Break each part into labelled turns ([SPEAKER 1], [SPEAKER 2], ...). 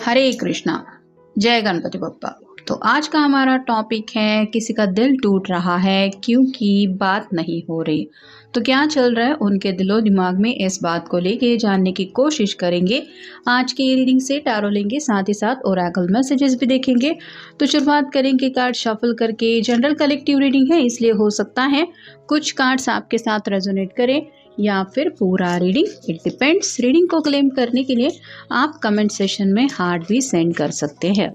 [SPEAKER 1] हरे कृष्णा। जय गणपति बप्पा। तो आज का हमारा टॉपिक है किसी का दिल टूट रहा है क्योंकि बात नहीं हो रही। तो क्या चल रहा है उनके दिलो दिमाग में, इस बात को लेके जानने की कोशिश करेंगे। आज की रीडिंग से टैरो लेंगे, साथ ही साथ ओरेकल मैसेजेस भी देखेंगे। तो शुरुआत करेंगे कार्ड शफल करके। जनरल कलेक्टिव रीडिंग है, इसलिए हो सकता है कुछ कार्ड्स आपके साथ रेजोनेट करें या फिर पूरा रीडिंग, इट डिपेंड्स। रीडिंग को क्लेम करने के लिए आप कमेंट सेशन में हार्ट भी सेंड कर सकते हैं।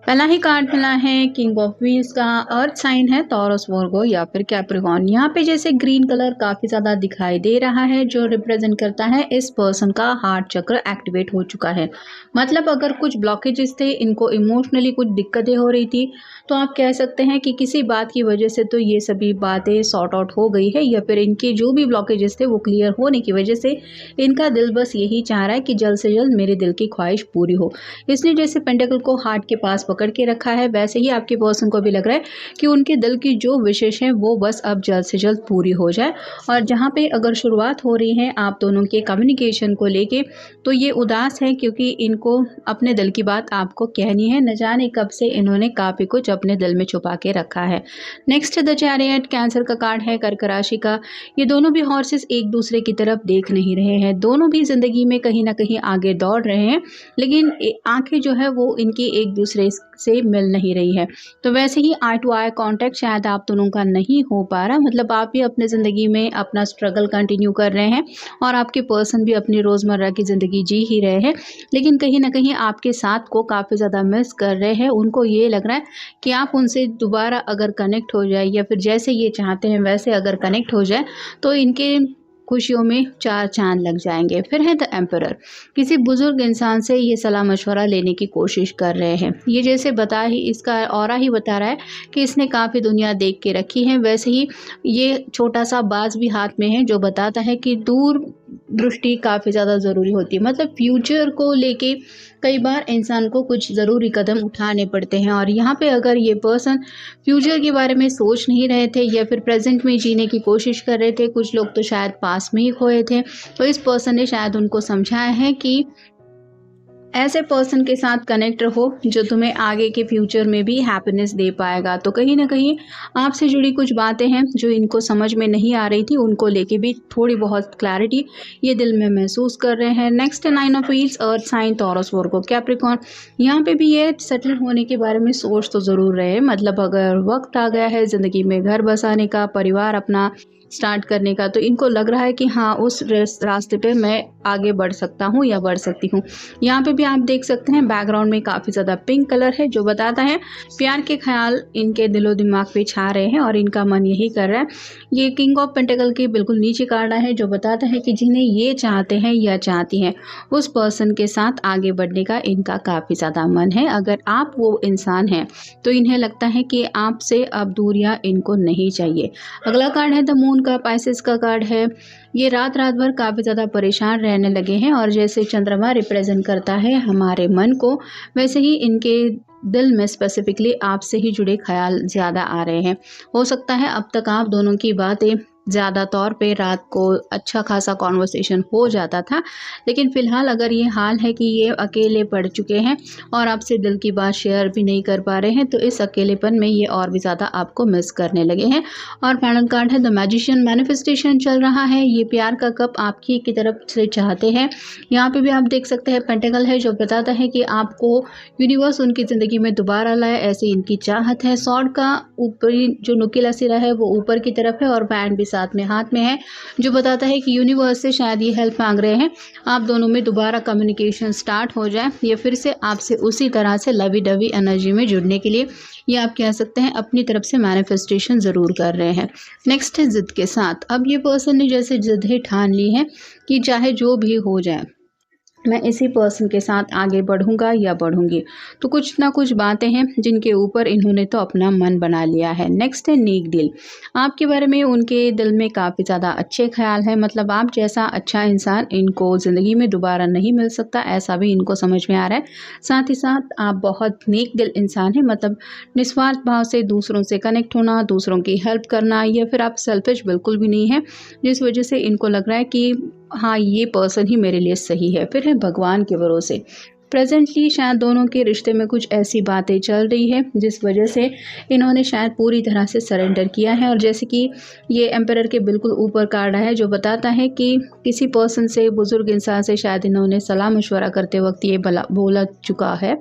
[SPEAKER 1] पहला ही कार्ड मिला है किंग ऑफ व्हील्स का। अर्थ साइन है टॉरस, वर्गो या फिर कैप्रिकॉर्न। यहाँ पे जैसे ग्रीन कलर काफी ज्यादा दिखाई दे रहा है, जो रिप्रेजेंट करता है इस पर्सन का हार्ट चक्र एक्टिवेट हो चुका है। मतलब अगर कुछ ब्लॉकेजेस थे, इनको इमोशनली कुछ दिक्कतें हो रही थी, तो आप कह सकते हैं कि किसी बात की वजह से तो ये सभी बातें सॉर्ट आउट हो गई है, या फिर इनके जो भी ब्लॉकेजेस थे वो क्लियर होने की वजह से इनका दिल बस यही चाह रहा है कि जल्द से जल्द मेरे दिल की ख्वाहिश पूरी हो। इसने जैसे पेंटेकल को हार्ट के पास पकड़ के रखा है, वैसे ही आपके पर्सन को भी लग रहा है कि उनके दिल की जो विशेष है वो बस अब जल्द से जल्द पूरी हो जाए। और जहाँ पे अगर शुरुआत हो रही है आप दोनों के कम्युनिकेशन को लेके, तो ये उदास है क्योंकि इनको अपने दिल की बात आपको कहनी है। न जाने कब से इन्होंने काफ़ी कुछ अपने दिल में छुपा के रखा है। नेक्स्ट द चैरियट, कैंसर का कार्ड है, कर्क राशि का। ये दोनों भी हॉर्सेस एक दूसरे की तरफ देख नहीं रहे हैं, दोनों भी जिंदगी में कहीं ना कहीं आगे दौड़ रहे हैं, लेकिन आंखें जो है वो इनकी एक दूसरे से मिल नहीं रही है। तो वैसे ही आई टू आई कांटेक्ट शायद आप दोनों का नहीं हो पा रहा। मतलब आप भी अपने ज़िंदगी में अपना स्ट्रगल कंटिन्यू कर रहे हैं और आपके पर्सन भी अपनी रोज़मर्रा की ज़िंदगी जी ही रहे हैं, लेकिन कहीं ना कहीं आपके साथ को काफ़ी ज़्यादा मिस कर रहे हैं। उनको ये लग रहा है कि आप उनसे दोबारा अगर कनेक्ट हो जाए, या फिर जैसे ये चाहते हैं वैसे अगर कनेक्ट हो जाए, तो इनके खुशियों में चार चांद लग जाएंगे। फिर है द एम्परर। किसी बुजुर्ग इंसान से ये सलाह मशवरा लेने की कोशिश कर रहे हैं। ये जैसे बता ही, इसका ऑरा ही बता रहा है कि इसने काफ़ी दुनिया देख के रखी है। वैसे ही ये छोटा सा बाज भी हाथ में है, जो बताता है कि दूर दृष्टि काफ़ी ज़्यादा ज़रूरी होती है। मतलब फ्यूचर को लेके कई बार इंसान को कुछ ज़रूरी कदम उठाने पड़ते हैं, और यहाँ पे अगर ये पर्सन फ्यूचर के बारे में सोच नहीं रहे थे या फिर प्रेजेंट में जीने की कोशिश कर रहे थे, कुछ लोग तो शायद पास में ही खोए थे, तो इस पर्सन ने शायद उनको समझाया है कि ऐसे पर्सन के साथ कनेक्ट रहो जो तुम्हें आगे के फ्यूचर में भी हैप्पीनेस दे पाएगा। तो कहीं ना कहीं आपसे जुड़ी कुछ बातें हैं जो इनको समझ में नहीं आ रही थी, उनको लेके भी थोड़ी बहुत क्लैरिटी ये दिल में महसूस कर रहे हैं। Next nine of wheels, earth sign, Taurus, Virgo, Capricorn. यहाँ पे भी ये सेटल होने के बारे में सोच तो ज़रूर रहे। मतलब अगर वक्त आ गया है ज़िंदगी में घर बसाने का, परिवार अपना स्टार्ट करने का, तो इनको लग रहा है कि हाँ उस रास्ते पे मैं आगे बढ़ सकता हूँ या बढ़ सकती हूँ। यहाँ पे भी आप देख सकते हैं बैकग्राउंड में काफ़ी ज़्यादा पिंक कलर है, जो बताता है प्यार के ख्याल इनके दिलो दिमाग पे छा रहे हैं और इनका मन यही कर रहा है। ये किंग ऑफ पेंटेकल के बिल्कुल नीचे कार्ड है, जो बताता है कि जिन्हें ये चाहते हैं या चाहती हैं उस पर्सन के साथ आगे बढ़ने का इनका काफ़ी ज़्यादा मन है। अगर आप वो इंसान हैं तो इन्हें लगता है कि आपसे अब दूरियां इनको नहीं चाहिए। अगला कार्ड है द मून का, पाइसेस का कार्ड है। ये रात भर काफ़ी ज़्यादा परेशान रहने लगे हैं, और जैसे चंद्रमा रिप्रेजेंट करता है हमारे मन को, वैसे ही इनके दिल में स्पेसिफिकली आपसे ही जुड़े ख्याल ज़्यादा आ रहे हैं। हो सकता है अब तक आप दोनों की बातें ज़्यादा तौर पे रात को अच्छा खासा कॉन्वर्सेशन हो जाता था। लेकिन फ़िलहाल अगर ये हाल है कि ये अकेले पड़ चुके हैं और आपसे दिल की बात शेयर भी नहीं कर पा रहे हैं, तो इस अकेलेपन में ये और भी ज़्यादा आपको मिस करने लगे हैं। और फाइनल कार्ड है द मैजिशियन, मैनिफेस्टेशन चल रहा है। ये प्यार का कप आप ही की तरफ से चाहते हैं। यहाँ पे भी आप देख सकते हैं पेंटाकल है जो बताता है कि आपको यूनिवर्स उनकी ज़िंदगी में दोबारा लाए, ऐसी इनकी चाहत है। स्वॉर्ड का ऊपरी जो नुकीला सिरा है वो ऊपर की तरफ है और बैंड भी साथ में हाथ में है, जो बताता है कि यूनिवर्स से शायद ये हेल्प मांग रहे हैं। आप दोनों में दोबारा कम्युनिकेशन स्टार्ट हो जाए, ये फिर से आपसे उसी तरह से लवी डवी एनर्जी में जुड़ने के लिए ये आप कह सकते हैं अपनी तरफ से मैनिफेस्टेशन ज़रूर कर रहे हैं। नेक्स्ट है ज़िद के साथ। अब ये पर्सन ने जैसे ज़िद ही ठान ली है कि चाहे जो भी हो जाए, मैं इसी पर्सन के साथ आगे बढ़ूँगा या बढ़ूँगी। तो कुछ ना कुछ बातें हैं जिनके ऊपर इन्होंने तो अपना मन बना लिया है। नेक्स्ट है नेक डील। आपके बारे में उनके दिल में काफ़ी ज़्यादा अच्छे ख़्याल हैं, मतलब आप जैसा अच्छा इंसान इनको ज़िंदगी में दोबारा नहीं मिल सकता, ऐसा भी इनको समझ में आ रहा है। साथ ही साथ आप बहुत नेक दिल इंसान हैं, मतलब निस्वार्थ भाव से दूसरों से कनेक्ट होना, दूसरों की हेल्प करना, या फिर आप सेल्फिश बिल्कुल भी नहीं हैं, जिस वजह से इनको लग रहा है कि हाँ, ये पर्सन ही मेरे लिए सही है। फिर है भगवान के भरोसे। प्रेजेंटली शायद दोनों के रिश्ते में कुछ ऐसी बातें चल रही है जिस वजह से इन्होंने शायद पूरी तरह से सरेंडर किया है। और जैसे कि ये एम्परर के बिल्कुल ऊपर कार्ड है जो बताता है कि किसी पर्सन से, बुजुर्ग इंसान से शायद इन्होंने सलाह मशवरा करते वक्त ये बोला चुका है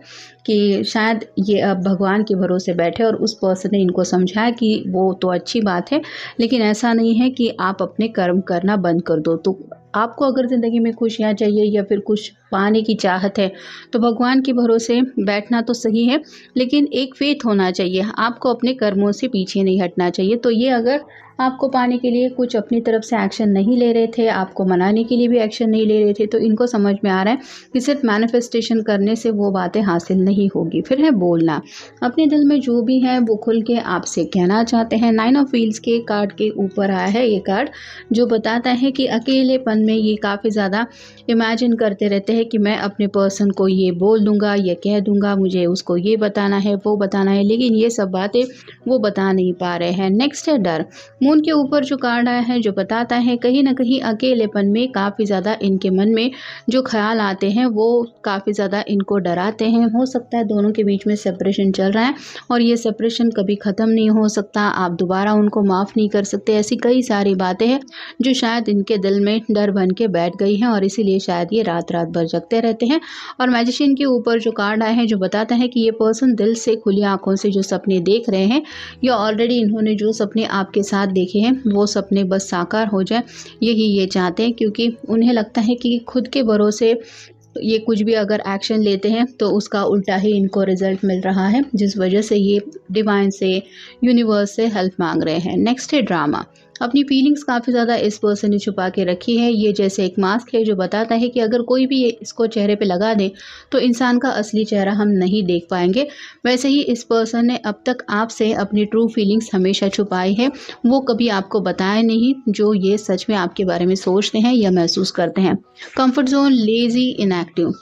[SPEAKER 1] कि शायद ये अब भगवान के भरोसे बैठे, और उस पर्सन ने इनको समझाया कि वो तो अच्छी बात है, लेकिन ऐसा नहीं है कि आप अपने कर्म करना बंद कर दो। तो आपको अगर ज़िंदगी में खुशियाँ चाहिए या फिर कुछ पाने की चाहत है, तो भगवान के भरोसे बैठना तो सही है, लेकिन एक फेथ होना चाहिए। आपको अपने कर्मों से पीछे नहीं हटना चाहिए। तो ये अगर आपको पाने के लिए कुछ अपनी तरफ से एक्शन नहीं ले रहे थे, आपको मनाने के लिए भी एक्शन नहीं ले रहे थे, तो इनको समझ में आ रहा है कि सिर्फ मैनिफेस्टेशन करने से वो बातें हासिल नहीं होगी। फिर है बोलना। अपने दिल में जो भी है वो खुल के आपसे कहना चाहते हैं। 9 ऑफ व्हील्स के कार्ड के ऊपर आया है ये कार्ड, जो बताता है कि अकेलेपन में ये काफ़ी ज़्यादा इमेजिन करते रहते हैं कि मैं अपने पर्सन को ये बोल दूंगा, ये कह दूंगा, मुझे उसको ये बताना है, वो बताना है, लेकिन ये सब बातें वो बता नहीं पा रहे हैं। नेक्स्ट है डर। मून के ऊपर जो कार्ड आया है जो बताता है कहीं ना कहीं अकेलेपन में काफ़ी ज़्यादा इनके मन में जो ख्याल आते हैं वो काफ़ी ज़्यादा इनको डराते हैं। हो सकता है दोनों के बीच में सेपरेशन चल रहा है और ये सेपरेशन कभी ख़त्म नहीं हो सकता, आप दोबारा उनको माफ़ नहीं कर सकते। ऐसी कई सारी बातें हैं जो शायद इनके दिल में डर बन के बैठ गई हैं और इसीलिए शायद ये रात रात भर जगते रहते हैं। और मैजिशियन के ऊपर जो कार्ड आया है जो बताता है कि ये पर्सन दिल से, खुली आंखों से जो सपने देख रहे हैं, या ऑलरेडी इन्होंने जो सपने आपके साथ देखे हैं वो सपने बस साकार हो जाए, यही ये चाहते हैं। क्योंकि उन्हें लगता है कि खुद के भरोसे ये कुछ भी अगर एक्शन लेते हैं तो उसका उल्टा ही इनको रिजल्ट मिल रहा है, जिस वजह से ये डिवाइन से, यूनिवर्स से हेल्प मांग रहे हैं। नेक्स्ट है ड्रामा। अपनी फीलिंग्स काफ़ी ज़्यादा इस पर्सन ने छुपा के रखी है। ये जैसे एक मास्क है जो बताता है कि अगर कोई भी ये इसको चेहरे पे लगा दे तो इंसान का असली चेहरा हम नहीं देख पाएंगे। वैसे ही इस पर्सन ने अब तक आपसे अपनी ट्रू फीलिंग्स हमेशा छुपाई है, वो कभी आपको बताया नहीं जो ये सच में आपके बारे में सोचते हैं या महसूस करते हैं। Comfort zone, lazy, inactive.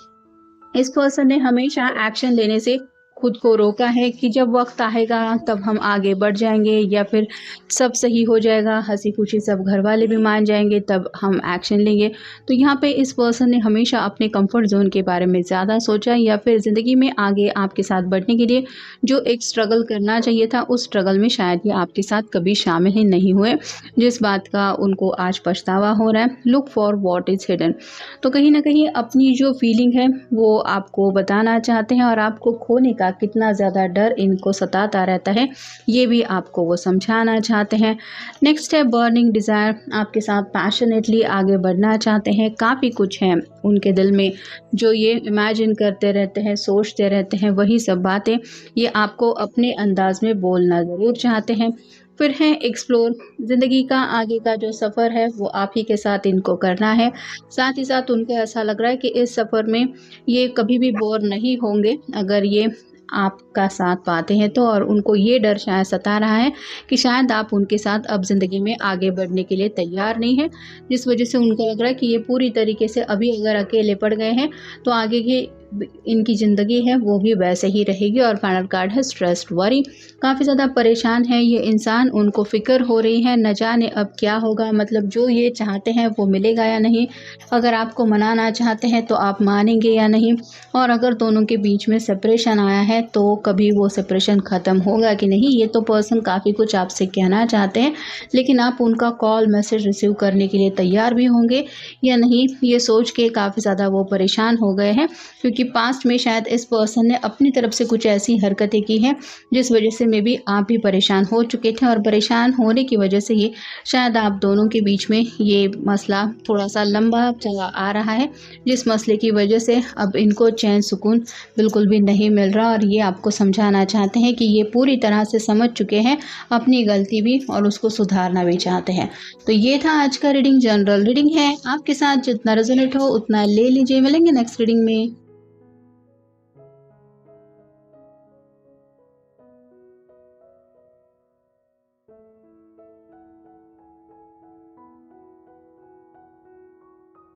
[SPEAKER 1] इस पर्सन ने हमेशा एक्शन लेने से खुद को रोका है कि जब वक्त आएगा तब हम आगे बढ़ जाएंगे, या फिर सब सही हो जाएगा, हंसी खुशी सब घर वाले भी मान जाएंगे, तब हम एक्शन लेंगे। तो यहाँ पे इस पर्सन ने हमेशा अपने कंफर्ट जोन के बारे में ज़्यादा सोचा, या फिर ज़िंदगी में आगे आपके साथ बढ़ने के लिए जो एक स्ट्रगल करना चाहिए था उस स्ट्रगल में शायद ये आपके साथ कभी शामिल ही नहीं हुए, जिस बात का उनको आज पछतावा हो रहा है। Look for what is hidden. तो कहीं ना कहीं अपनी जो फीलिंग है वो आपको बताना चाहते हैं, और आपको खोने का कितना ज़्यादा डर इनको सताता रहता है ये भी आपको वो समझाना चाहते हैं। नेक्स्ट है बर्निंग डिज़ायर। आपके साथ पैशनेटली आगे बढ़ना चाहते हैं। काफ़ी कुछ है उनके दिल में जो ये इमेजिन करते रहते हैं, सोचते रहते हैं, वही सब बातें ये आपको अपने अंदाज में बोलना ज़रूर चाहते हैं। फिर है एक्सप्लोर। ज़िंदगी का आगे का जो सफ़र है वो आप ही के साथ इनको करना है। साथ ही साथ उनको ऐसा लग रहा है कि इस सफ़र में ये कभी भी बोर नहीं होंगे अगर ये आपका साथ पाते हैं तो, और उनको ये डर शायद सता रहा है कि शायद आप उनके साथ अब ज़िंदगी में आगे बढ़ने के लिए तैयार नहीं हैं, जिस वजह से उनको लग रहा है कि ये पूरी तरीके से अभी अगर अकेले पड़ गए हैं तो आगे की इनकी ज़िंदगी है वो भी वैसे ही रहेगी। और फाइनल कार्ड है स्ट्रेस्ड, वरी, काफ़ी ज़्यादा परेशान है ये इंसान, उनको फ़िक्र हो रही है न जाने अब क्या होगा, मतलब जो ये चाहते हैं वो मिलेगा या नहीं, अगर आपको मनाना चाहते हैं तो आप मानेंगे या नहीं, और अगर दोनों के बीच में सेपरेशन आया है तो कभी वो सेपरेशन ख़त्म होगा कि नहीं। ये तो पर्सन काफ़ी कुछ आपसे कहना चाहते हैं, लेकिन आप उनका कॉल मैसेज रिसीव करने के लिए तैयार भी होंगे या नहीं, ये सोच के काफ़ी ज़्यादा वो परेशान हो गए हैं, क्योंकि पास्ट में शायद इस पर्सन ने अपनी तरफ से कुछ ऐसी हरकतें की हैं जिस वजह से मे बी आप भी परेशान हो चुके थे, और परेशान होने की वजह से ही शायद आप दोनों के बीच में ये मसला थोड़ा सा लंबा चला आ रहा है, जिस मसले की वजह से अब इनको चैन सुकून बिल्कुल भी नहीं मिल रहा, और ये आपको समझाना चाहते हैं कि ये पूरी तरह से समझ चुके हैं अपनी गलती भी और उसको सुधारना भी चाहते हैं। तो ये था आज का रीडिंग, जनरल रीडिंग है, आपके साथ जितना रेजोनेट हो उतना ले लीजिए। मिलेंगे नेक्स्ट रीडिंग में।